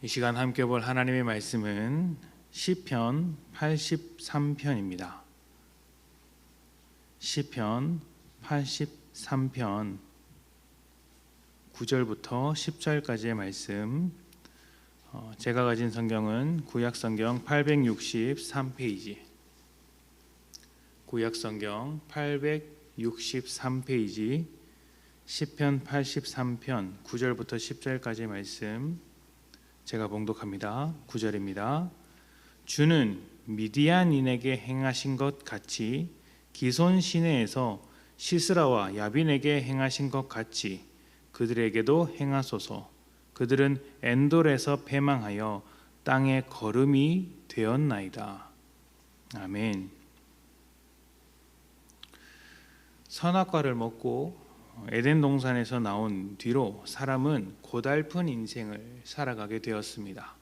이 시간 함께 볼 하나님의 말씀은 시편 83편입니다. 시편 83편 9절부터 10절까지의 말씀. 제가 가진 성경은 구약성경 863페이지, 구약성경 863페이지 시편 83편 9절부터 10절까지의 말씀 제가 봉독합니다. 9절입니다. 주는 미디안인에게 행하신 것 같이 기손 시내에서 시스라와 야빈에게 행하신 것 같이 그들에게도 행하소서. 그들은 엔돌에서 패망하여 땅의 거름이 되었나이다. 아멘. 선악과를 먹고 에덴 동산에서 나온 뒤로 사람은 고달픈 인생을 살아가게 되었습니다.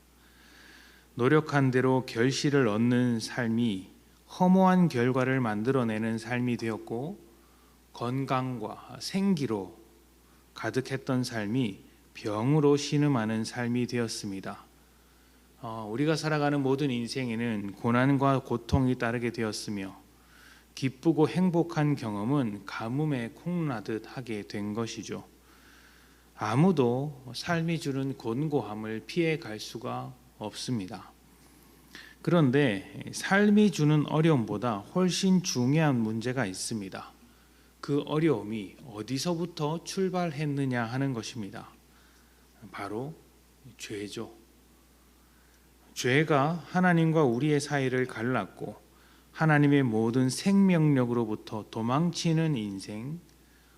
노력한 대로 결실을 얻는 삶이 허무한 결과를 만들어내는 삶이 되었고, 건강과 생기로 가득했던 삶이 병으로 신음하는 삶이 되었습니다. 우리가 살아가는 모든 인생에는 고난과 고통이 따르게 되었으며, 기쁘고 행복한 경험은 가뭄에 콩나듯 하게 된 것이죠. 아무도 삶이 주는 곤고함을 피해 갈 수가 없습니다. 그런데 삶이 주는 어려움보다 훨씬 중요한 문제가 있습니다. 그 어려움이 어디서부터 출발했느냐 하는 것입니다. 바로 죄죠. 죄가 하나님과 우리의 사이를 갈랐고 하나님의 모든 생명력으로부터 도망치는 인생,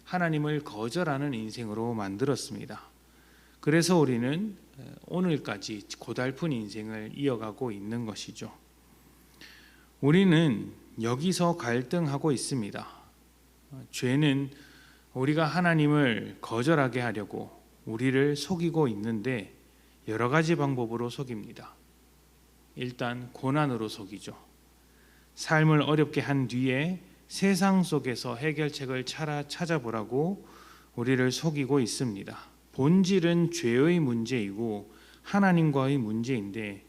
하나님을 거절하는 인생으로 만들었습니다. 그래서 우리는 오늘까지 고달픈 인생을 이어가고 있는 것이죠. 우리는 여기서 갈등하고 있습니다. 죄는 우리가 하나님을 거절하게 하려고 우리를 속이고 있는데 여러 가지 방법으로 속입니다. 일단 고난으로 속이죠. 삶을 어렵게 한 뒤에 세상 속에서 해결책을 찾아보라고 우리를 속이고 있습니다. 본질은 죄의 문제이고 하나님과의 문제인데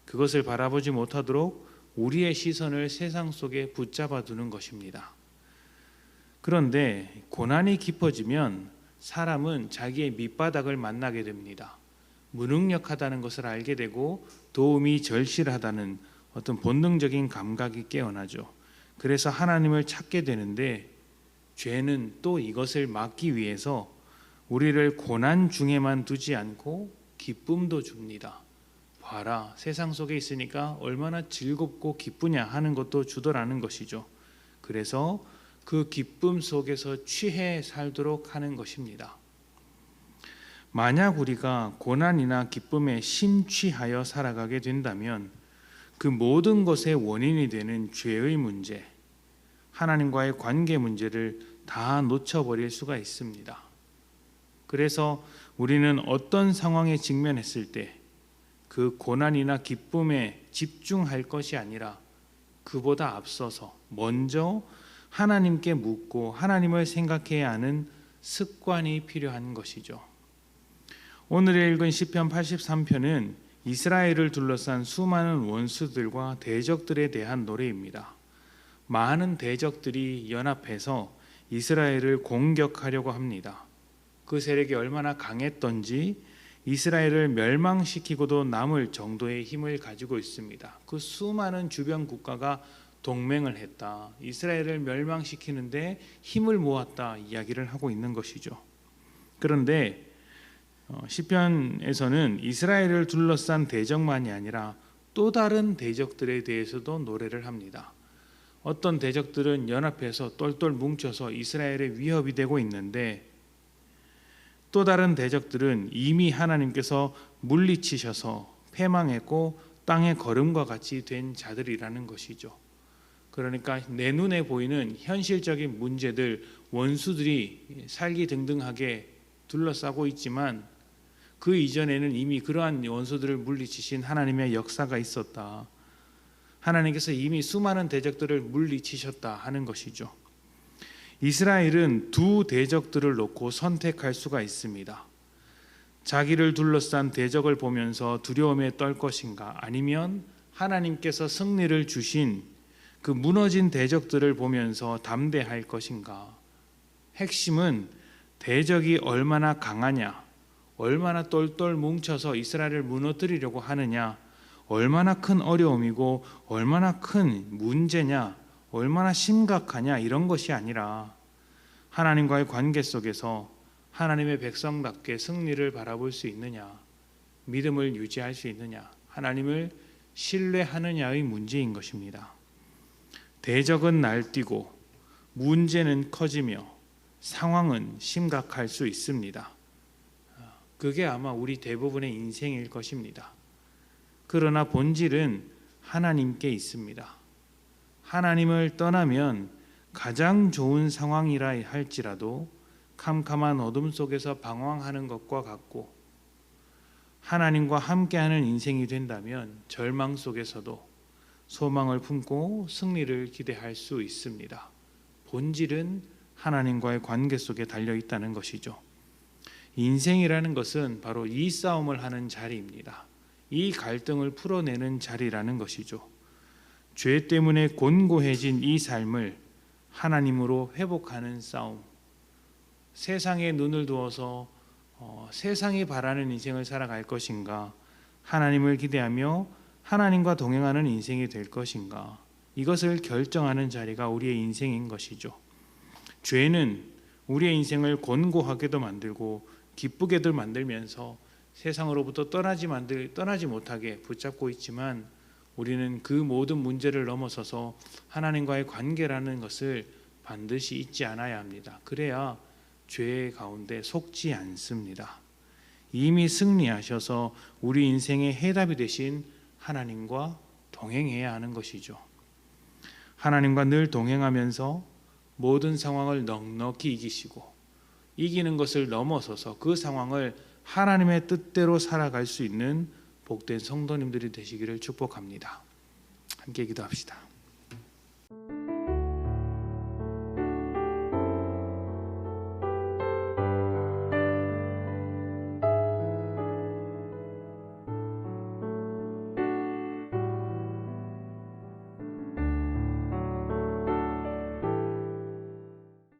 그것을 바라보지 못하도록 우리의 시선을 세상 속에 붙잡아 두는 것입니다. 그런데 고난이 깊어지면 사람은 자기의 밑바닥을 만나게 됩니다. 무능력하다는 것을 알게 되고 도움이 절실하다는 어떤 본능적인 감각이 깨어나죠. 그래서 하나님을 찾게 되는데 죄는 또 이것을 막기 위해서 우리를 고난 중에만 두지 않고 기쁨도 줍니다. 봐라, 세상 속에 있으니까 얼마나 즐겁고 기쁘냐 하는 것도 주더라는 것이죠. 그래서 그 기쁨 속에서 취해 살도록 하는 것입니다. 만약 우리가 고난이나 기쁨에 심취하여 살아가게 된다면 그 모든 것의 원인이 되는 죄의 문제, 하나님과의 관계 문제를 다 놓쳐버릴 수가 있습니다. 그래서 우리는 어떤 상황에 직면했을 때 그 고난이나 기쁨에 집중할 것이 아니라 그보다 앞서서 먼저 하나님께 묻고 하나님을 생각해야 하는 습관이 필요한 것이죠. 오늘 읽은 시편 83편은 이스라엘을 둘러싼 수많은 원수들과 대적들에 대한 노래입니다. 많은 대적들이 연합해서 이스라엘을 공격하려고 합니다. 그 세력이 얼마나 강했던지 이스라엘을 멸망시키고도 남을 정도의 힘을 가지고 있습니다. 그 수많은 주변 국가가 동맹을 했다, 이스라엘을 멸망시키는데 힘을 모았다 이야기를 하고 있는 것이죠. 그런데 시편에서는 이스라엘을 둘러싼 대적만이 아니라 또 다른 대적들에 대해서도 노래를 합니다. 어떤 대적들은 연합해서 똘똘 뭉쳐서 이스라엘의 위협이 되고 있는데 또 다른 대적들은 이미 하나님께서 물리치셔서 패망했고 땅의 거름과 같이 된 자들이라는 것이죠. 그러니까 내 눈에 보이는 현실적인 문제들, 원수들이 살기등등하게 둘러싸고 있지만 그 이전에는 이미 그러한 원수들을 물리치신 하나님의 역사가 있었다. 하나님께서 이미 수많은 대적들을 물리치셨다 하는 것이죠. 이스라엘은 두 대적들을 놓고 선택할 수가 있습니다. 자기를 둘러싼 대적을 보면서 두려움에 떨 것인가? 아니면 하나님께서 승리를 주신 그 무너진 대적들을 보면서 담대할 것인가? 핵심은 대적이 얼마나 강하냐, 얼마나 똘똘 뭉쳐서 이스라엘을 무너뜨리려고 하느냐, 얼마나 큰 어려움이고 얼마나 큰 문제냐, 얼마나 심각하냐, 이런 것이 아니라 하나님과의 관계 속에서 하나님의 백성답게 승리를 바라볼 수 있느냐, 믿음을 유지할 수 있느냐, 하나님을 신뢰하느냐의 문제인 것입니다. 대적은 날뛰고 문제는 커지며 상황은 심각할 수 있습니다. 그게 아마 우리 대부분의 인생일 것입니다. 그러나 본질은 하나님께 있습니다. 하나님을 떠나면 가장 좋은 상황이라 할지라도 캄캄한 어둠 속에서 방황하는 것과 같고, 하나님과 함께하는 인생이 된다면 절망 속에서도 소망을 품고 승리를 기대할 수 있습니다. 본질은 하나님과의 관계 속에 달려 있다는 것이죠. 인생이라는 것은 바로 이 싸움을 하는 자리입니다. 이 갈등을 풀어내는 자리라는 것이죠. 죄 때문에 곤고해진 이 삶을 하나님으로 회복하는 싸움. 세상에 눈을 두어서 세상이 바라는 인생을 살아갈 것인가, 하나님을 기대하며 하나님과 동행하는 인생이 될 것인가, 이것을 결정하는 자리가 우리의 인생인 것이죠. 죄는 우리의 인생을 곤고하게도 만들고 기쁘게도 만들면서 세상으로부터 떠나지 못하게 붙잡고 있지만, 우리는 그 모든 문제를 넘어서서 하나님과의 관계라는 것을 반드시 잊지 않아야 합니다. 그래야 죄 가운데 속지 않습니다. 이미 승리하셔서 우리 인생의 해답이 되신 하나님과 동행해야 하는 것이죠. 하나님과 늘 동행하면서 모든 상황을 넉넉히 이기시고, 이기는 것을 넘어서서 그 상황을 하나님의 뜻대로 살아갈 수 있는 복된 성도님들이 되시기를 축복합니다. 함께 기도합시다.